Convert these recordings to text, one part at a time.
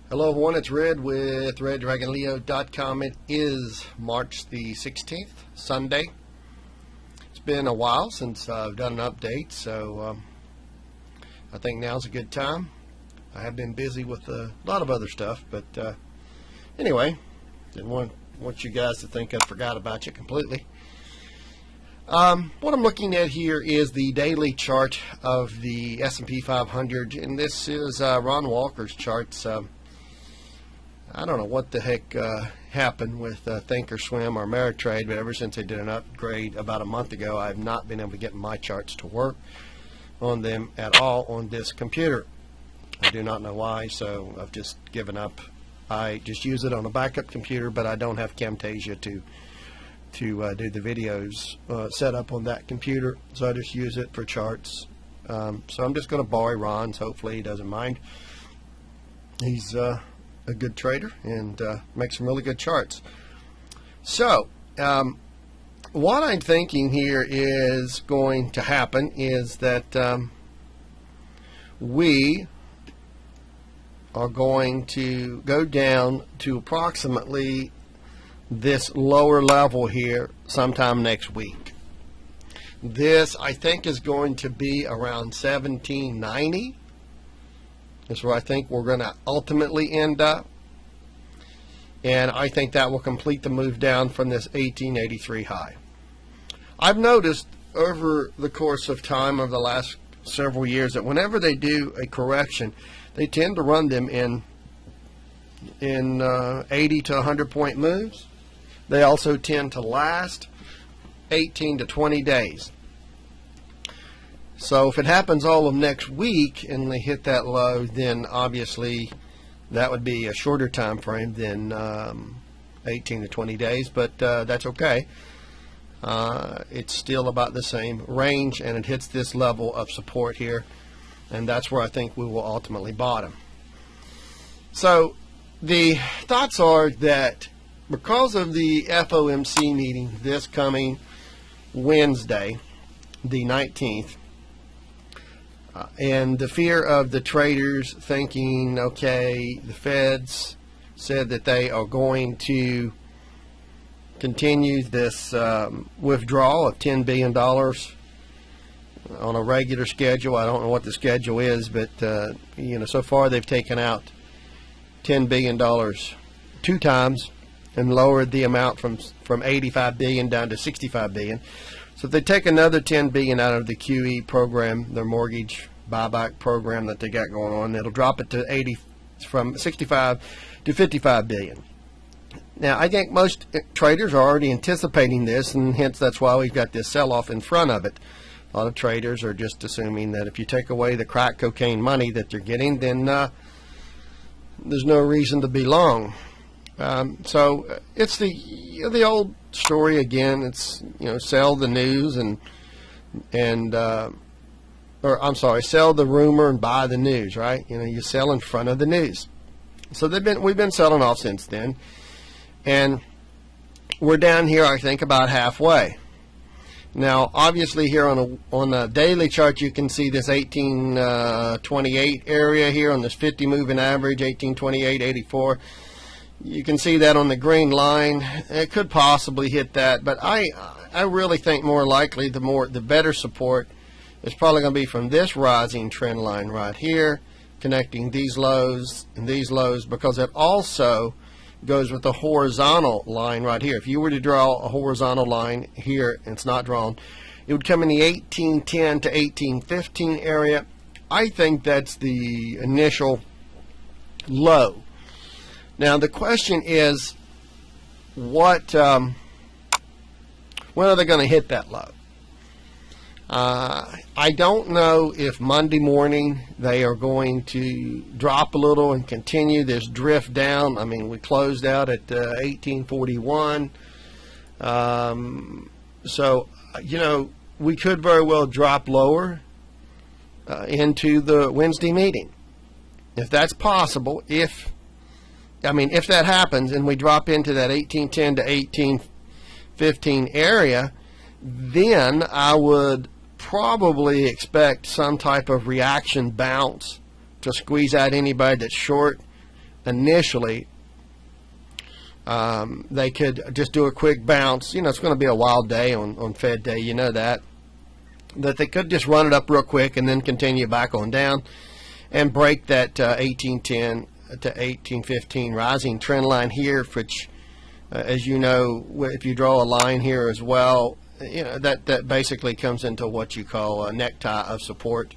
Hello everyone, it's Red with RedDragonLeo.com. It is March the 16th, Sunday. It's been a while since I've done an update, so I think now's a good time. I have been busy with a lot of other stuff, but anyway, didn't want you guys to think I forgot about you completely. What I'm looking at here is the daily chart of the S&P 500, and this is Ron Walker's charts. I don't know what the heck happened with Thinkorswim or Ameritrade, but ever since they did an upgrade about a month ago, I've not been able to get my charts to work on them at all on this computer. I do not know why, so I've just given up. I just use it on a backup computer, but I don't have Camtasia to do the videos set up on that computer, so I just use it for charts. So I'm just going to borrow Ron's. Hopefully he doesn't mind. He's a good trader and makes some really good charts. So what I'm thinking here is going to happen is that we are going to go down to approximately this lower level here sometime next week. This I think is going to be around 1790. That's where I think we're going to ultimately end up, and I think that will complete the move down from this 1883 high. I've noticed over the course of time of the last several years that whenever they do a correction, they tend to run them in 80 to 100 point moves. They also tend to last 18 to 20 days. So if it happens all of next week and they hit that low, then obviously that would be a shorter time frame than 18 to 20 days, but that's okay. It's still about the same range, and it hits this level of support here, and that's where I think we will ultimately bottom. So the thoughts are that because of the FOMC meeting this coming Wednesday, the 19th, and the fear of the traders thinking, okay, the Feds said that they are going to continue this withdrawal of $10 billion on a regular schedule. I don't know what the schedule is, but so far they've taken out $10 billion two times and lowered the amount from $85 billion down to $65 billion. So if they take another $10 billion out of the QE program, their mortgage buyback program that they got going on, it'll drop it to from 65 to $55 billion. Now, I think most traders are already anticipating this, and hence that's why we've got this sell-off in front of it. A lot of traders are just assuming that if you take away the crack cocaine money that they're getting, then there's no reason to be long. So it's the old story again. It's sell the news sell the rumor and buy the news, right? You sell in front of the news. So we've been selling off since then, and we're down here I think about halfway. Now obviously here on a daily chart you can see this 1828 area here on this 50 moving average, 1828.84. You can see that on the green line. It could possibly hit that, but I really think more likely the better support is probably going to be from this rising trend line right here, connecting these lows and these lows, because it also goes with the horizontal line right here. If you were to draw a horizontal line here, and it's not drawn, it would come in the 1810 to 1815 area. I think that's the initial low. Now the question is, when are they going to hit that low? I don't know if Monday morning they are going to drop a little and continue this drift down. I mean, we closed out at 1841. So, we could very well drop lower into the Wednesday meeting. If that's possible, if that happens and we drop into that 1810 to 1815 area, then I would probably expect some type of reaction bounce to squeeze out anybody that's short initially they could just do a quick bounce. You know, it's going to be a wild day on Fed Day, you know that they could just run it up real quick and then continue back on down and break that 1810 to 1815 rising trend line here, which as you know, if you draw a line here as well, you know that basically comes into what you call a necktie of support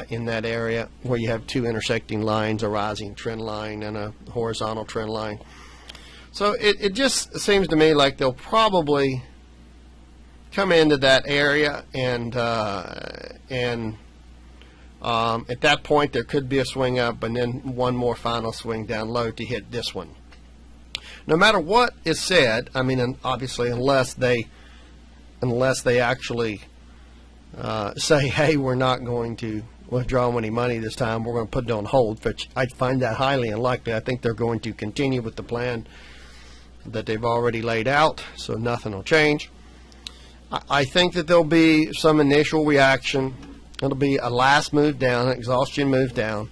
in that area, where you have two intersecting lines, a rising trend line and a horizontal trend line. So it just seems to me like they'll probably come into that area, and at that point there could be a swing up and then one more final swing down low to hit this one. No matter what is said, I mean, and obviously unless they actually say, hey, we're not going to withdraw any money this time, we're going to put it on hold, which I find that highly unlikely. I think they're going to continue with the plan that they've already laid out, so nothing will change. I think that there'll be some initial reaction. It'll be a last move down, an exhaustion move down,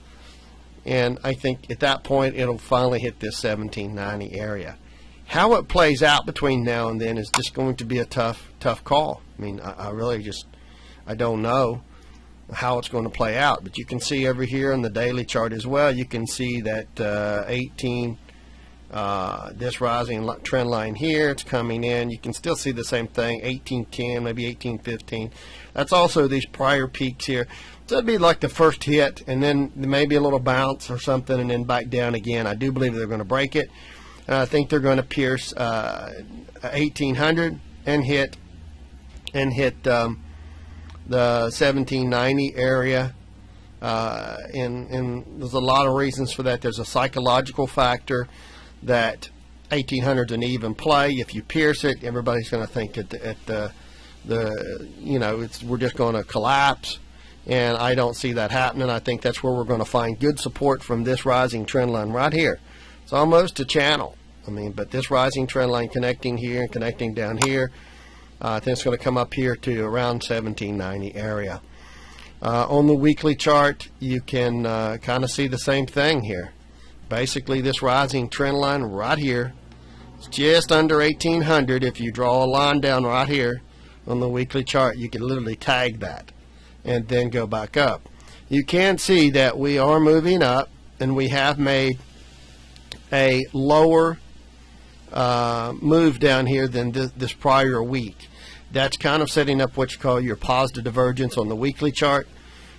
and I think at that point it'll finally hit this 1790 area. How it plays out between now and then is just going to be a tough call. I mean, I really just, I don't know how it's going to play out, but you can see over here on the daily chart as well, you can see that this rising trend line here, it's coming in. You can still see the same thing, 1810, maybe 1815. That's also these prior peaks here. So it'd be like the first hit, and then maybe a little bounce or something, and then back down again. I do believe they're going to break it. And I think they're going to pierce 1800 and hit the 1790 area. And there's a lot of reasons for that. There's a psychological factor that 1800 is an even play. If you pierce it, everybody's going to think we're just going to collapse, and I don't see that happening. I think that's where we're going to find good support from this rising trend line right here. It's almost a channel. I mean, but this rising trend line connecting here and connecting down here, I think it's going to come up here to around 1790 area. On the weekly chart, you can kind of see the same thing here. Basically, this rising trend line right here is just under 1800. If you draw a line down right here on the weekly chart, you can literally tag that and then go back up. You can see that we are moving up, and we have made a lower move down here than this prior week. That's kind of setting up what you call your positive divergence on the weekly chart,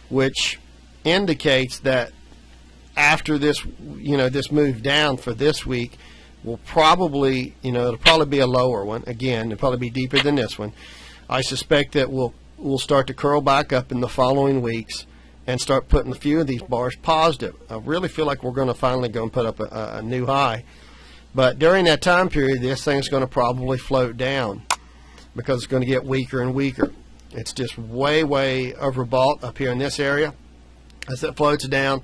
which indicates that after this, this move down for this week will probably, it'll probably be a lower one. Again, it'll probably be deeper than this one. I suspect that we'll start to curl back up in the following weeks and start putting a few of these bars positive. I really feel like we're going to finally go and put up a new high. But during that time period, this thing's going to probably float down because it's going to get weaker and weaker. It's just way overbought up here in this area. As it floats down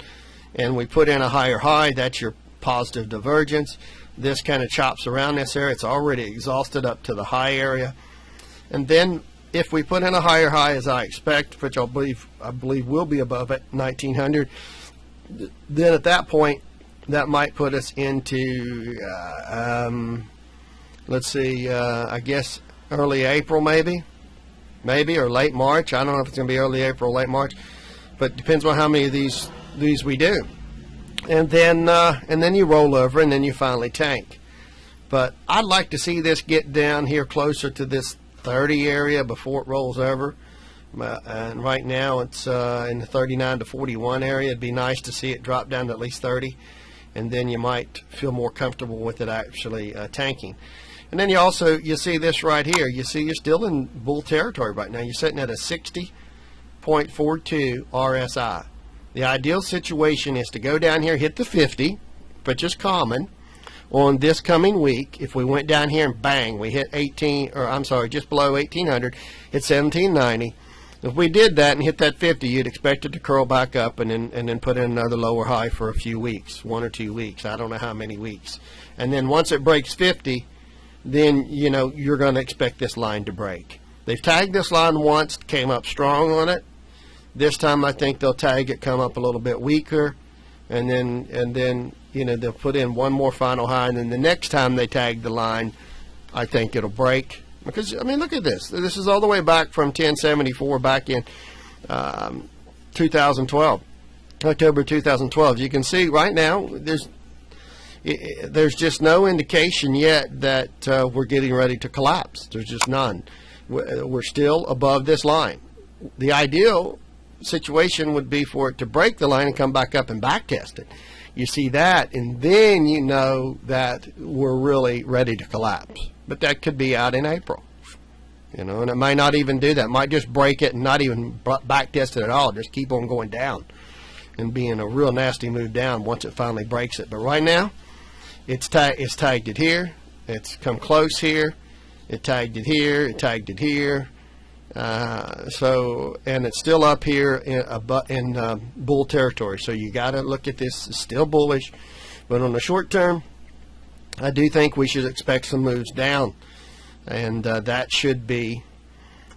and we put in a higher high, that's your positive divergence. This kind of chops around this area. It's already exhausted up to the high area. And then if we put in a higher high, as I expect, which I believe will be above it, 1900, then at that point, that might put us into, let's see, I guess early April maybe, or late March. I don't know if it's going to be early April or late March, but it depends on how many of these we do. And then you roll over, and then you finally tank. But I'd like to see this get down here closer to this 30 area before it rolls over. And right now it's in the 39 to 41 area. It'd be nice to see it drop down to at least 30, and then you might feel more comfortable with it actually tanking. And then you see this right here. You see you're still in bull territory right now. You're sitting at a 60.42 RSI. The ideal situation is to go down here, hit the 50, which is common on this coming week. If we went down here and bang, we hit just below 1800, hit 1790. If we did that and hit that 50, you'd expect it to curl back up and then put in another lower high for a few weeks, 1 or 2 weeks. I don't know how many weeks. And then once it breaks 50, then you're going to expect this line to break. They've tagged this line once, came up strong on it. This time I think they'll tag it, come up a little bit weaker, and then they'll put in one more final high, and then the next time they tag the line, I think it'll break. Because, I mean, look at this. This is all the way back from 1074 back in 2012, October 2012. You can see right now there's just no indication yet that we're getting ready to collapse. There's just none. We're still above this line. The ideal situation would be for it to break the line and come back up and back test it. You see that, and then you know that we're really ready to collapse. But that could be out in April, and it might not even do that. It might just break it and not even back test it at all. Just keep on going down and being a real nasty move down once it finally breaks it. But right now, it's tagged it here. It's come close here. It tagged it here. It tagged it here. And it's still up here in bull territory. So you got to look at this. It's still bullish, but on the short term, I do think we should expect some moves down, and that should be,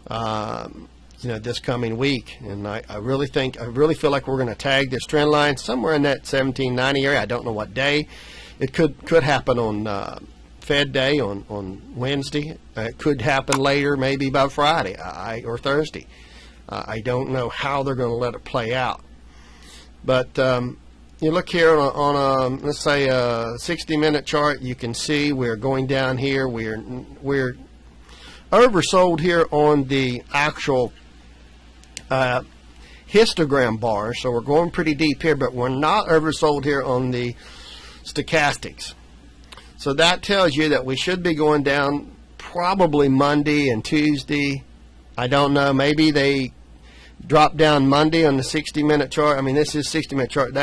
this coming week. And I really feel like we're going to tag this trend line somewhere in that 1790 area. I don't know what day. It could happen on Fed Day on Wednesday. It could happen later, maybe by Friday or Thursday. I don't know how they're going to let it play out. But you look here on a let's say a 60-minute chart, you can see we're going down here. We're oversold here on the actual histogram bar, so we're going pretty deep here, but we're not oversold here on the stochastics. So that tells you that we should be going down probably Monday and Tuesday. I don't know. Maybe they drop down Monday on the 60-minute chart. I mean, this is 60-minute chart.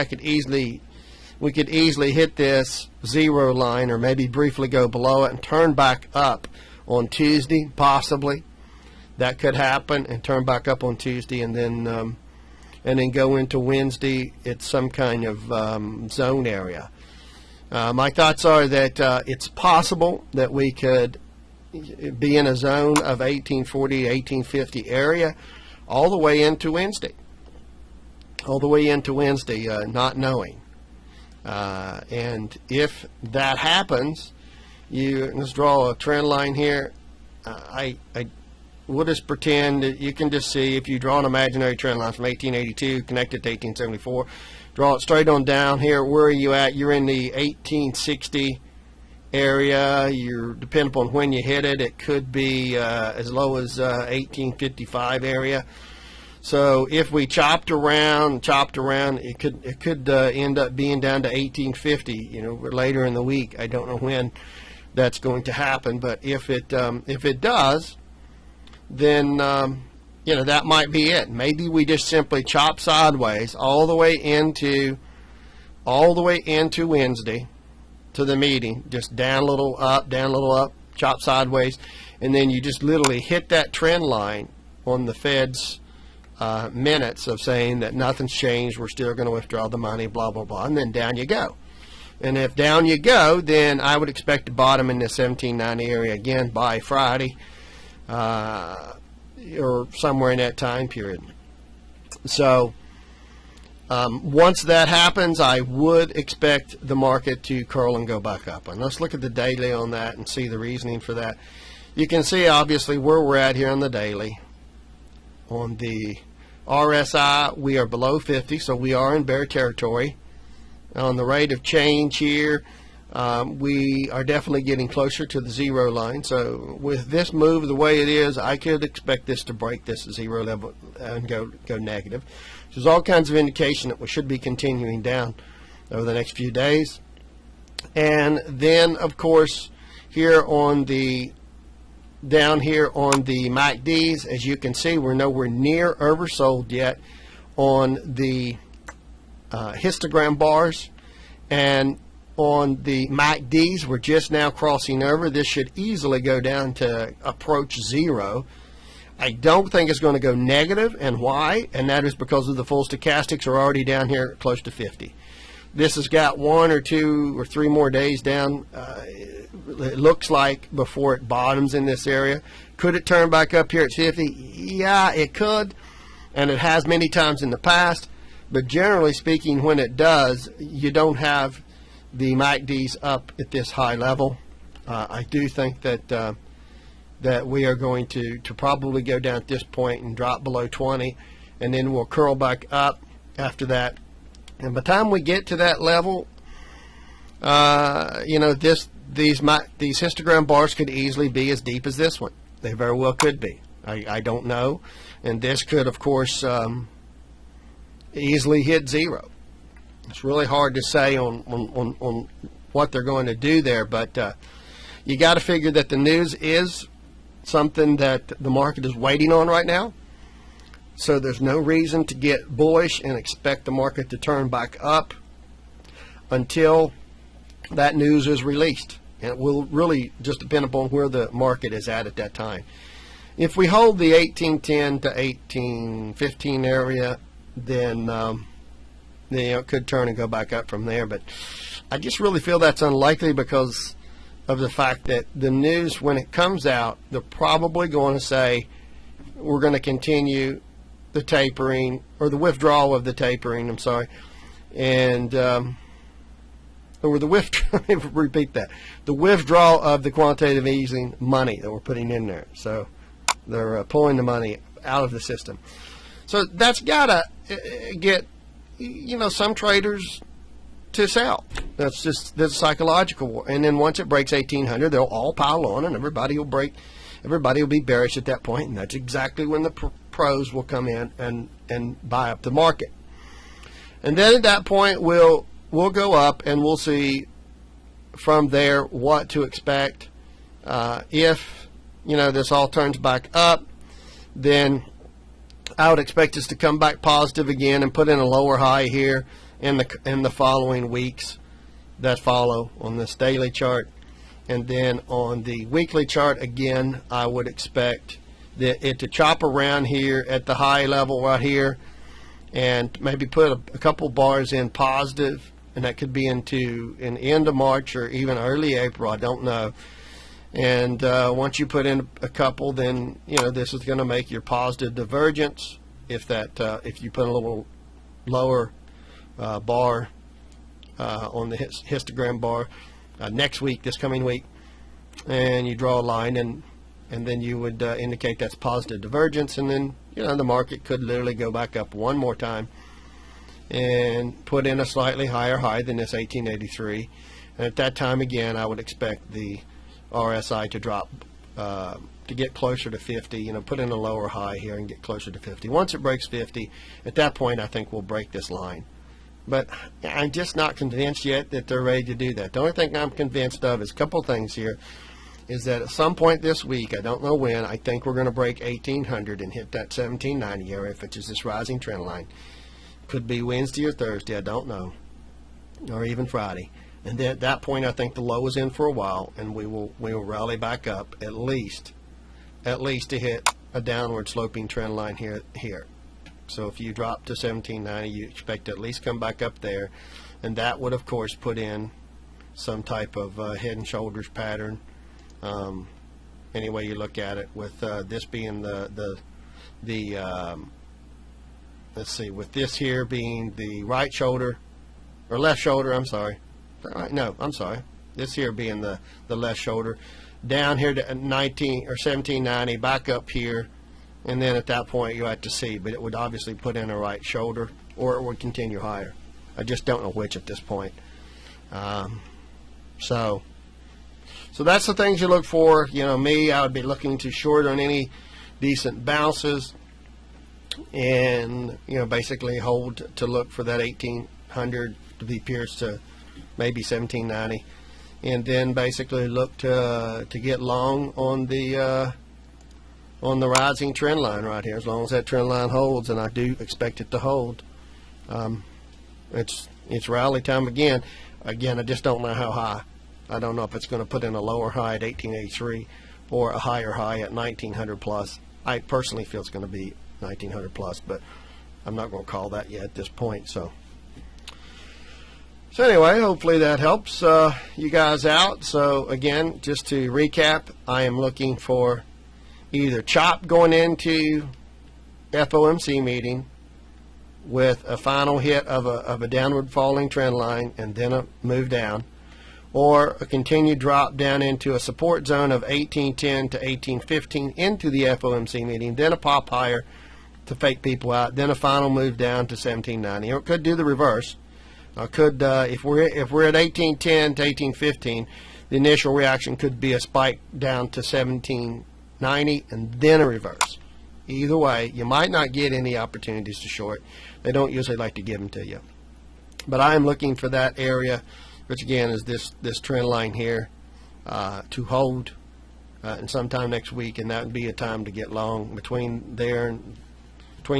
We could easily hit this zero line, or maybe briefly go below it and turn back up on Tuesday, possibly. That could happen, and turn back up on Tuesday, and then go into Wednesday at some kind of zone area. My thoughts are that it's possible that we could be in a zone of 1840, 1850 area all the way into Wednesday. Not knowing. And if that happens, let's draw a trend line here. We'll just pretend that you can just see, if you draw an imaginary trend line from 1882 connected to 1874, draw it straight on down here. Where are you at? You're in the 1860 area. You're depending upon when you hit it. It could be as low as 1855 area. So if we chopped around, it could end up being down to 1850. Later in the week. I don't know when that's going to happen, but if it does, then that might be it. Maybe we just simply chop sideways all the way into Wednesday to the meeting, just down a little up, chop sideways, and then you just literally hit that trend line on the Fed's minutes of saying that nothing's changed, we're still going to withdraw the money, blah, blah, blah, and then down you go. And if down you go, then I would expect to bottom in the 1790 area again by Friday, or somewhere in that time period. So once that happens, I would expect the market to curl and go back up. And let's look at the daily on that and see the reasoning for that. You can see obviously where we're at here on the daily. On the RSI, we are below 50, so we are in bear territory. On the rate of change here, we are definitely getting closer to the zero line. So with this move the way it is, I could expect this to break this zero level and go negative. There's all kinds of indication that we should be continuing down over the next few days. And then, of course, down here on the MACDs, as you can see, we're nowhere near oversold yet on the histogram bars, and on the MACDs we're just now crossing over. This should easily go down to approach zero. I don't think it's going to go negative, and why? And that is because of the full stochastics are already down here close to 50. This has got 1 or 2 or 3 more days down, it looks like, before it bottoms in this area. Could it turn back up here at 50? Yeah, it could, and it has many times in the past. But generally speaking, when it does, you don't have the MACD's up at this high level. I do think that that we are going to probably go down at this point and drop below 20, and then we'll curl back up after that. And by the time we get to that level, you know, these histogram bars could easily be as deep as this one. They very well could be. I don't know. And this could, of course, easily hit zero. It's really hard to say on what they're going to do there, but you got to figure that the news is something that the market is waiting on right now. So there's no reason to get bullish and expect the market to turn back up until that news is released. And it will really just depend upon where the market is at that time. If we hold the 1810 to 1815 area, then you know, it could turn and go back up from there. But I just really feel that's unlikely because of the fact that the news, when it comes out, they're probably going to say we're going to continue the tapering, or the withdrawal of the tapering, I'm sorry, and or the repeat that, the withdrawal of the quantitative easing money that we're putting in there. So they're pulling the money out of the system. So that's got to get, you know, some traders to sell. That's psychological. And then once it breaks 1800, they'll all pile on, and everybody will be bearish at that point, and that's exactly when the pros will come in and buy up the market. And then at that point, we'll go up, and we'll see from there what to expect. If, you know, this all turns back up, then I would expect us to come back positive again and put in a lower high here in the following weeks that follow on this daily chart. And then on the weekly chart, again, I would expect it to chop around here at the high level right here, and maybe put a couple bars in positive, and that could be into an end of March or even early April, I don't know. And once you put in a couple, then, you know, this is going to make your positive divergence. If you put a little lower bar on the histogram bar next week, this coming week, and you draw a line, and then you would indicate that's positive divergence, and then, you know, the market could literally go back up one more time and put in a slightly higher high than this 1883. And at that time, again, I would expect the RSI to drop to get closer to 50, you know, put in a lower high here and get closer to 50. Once it breaks 50, at that point I think we'll break this line. But I'm just not convinced yet that they're ready to do that. The only thing I'm convinced of is a couple things here, is that at some point this week, I don't know when, I think we're going to break 1800 and hit that 1790 area, which is this rising trend line. Could be Wednesday or Thursday, I don't know, or even Friday. And then at that point, I think the low is in for a while, and we will rally back up at least to hit a downward sloping trend line here. So if you drop to 1790, you expect to at least come back up there, and that would, of course, put in some type of head and shoulders pattern. Any way you look at it, with this being let's see, with this here being the right shoulder, or left shoulder, I'm sorry. No, I'm sorry. This here being the left shoulder, down here to 19 or 1790, back up here, and then at that point you have to see. But it would obviously put in a right shoulder, or it would continue higher. I just don't know which at this point. So that's the things you look for. You know, me, I would be looking to short on any decent bounces, and, you know, basically hold to look for that 1800 to be pierced to maybe 1790, and then basically look to get long on the rising trend line right here. As long as that trend line holds, and I do expect it to hold, it's rally time again. I just don't know how high. I don't know if it's going to put in a lower high at 1883 or a higher high at 1900 plus. I personally feel it's going to be 1900 plus, but I'm not going to call that yet at this point. So anyway, hopefully that helps you guys out. So again, just to recap, I am looking for either chop going into FOMC meeting, with a final hit of a downward falling trend line and then a move down, or a continued drop down into a support zone of 1810 to 1815 into the FOMC meeting, then a pop higher to fake people out, then a final move down to 1790. Or it could do the reverse. If we're at 1810 to 1815, the initial reaction could be a spike down to 1790 and then a reverse. Either way, you might not get any opportunities to short. They don't usually like to give them to you. But I am looking for that area, which again is this trend line here, to hold and sometime next week, and that would be a time to get long. Between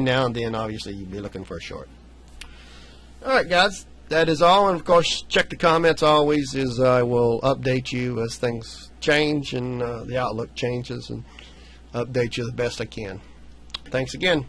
now and then, obviously, you'd be looking for a short. All right, guys, that is all. And of course, check the comments always, as I will update you as things change and the outlook changes, and update you the best I can. Thanks again.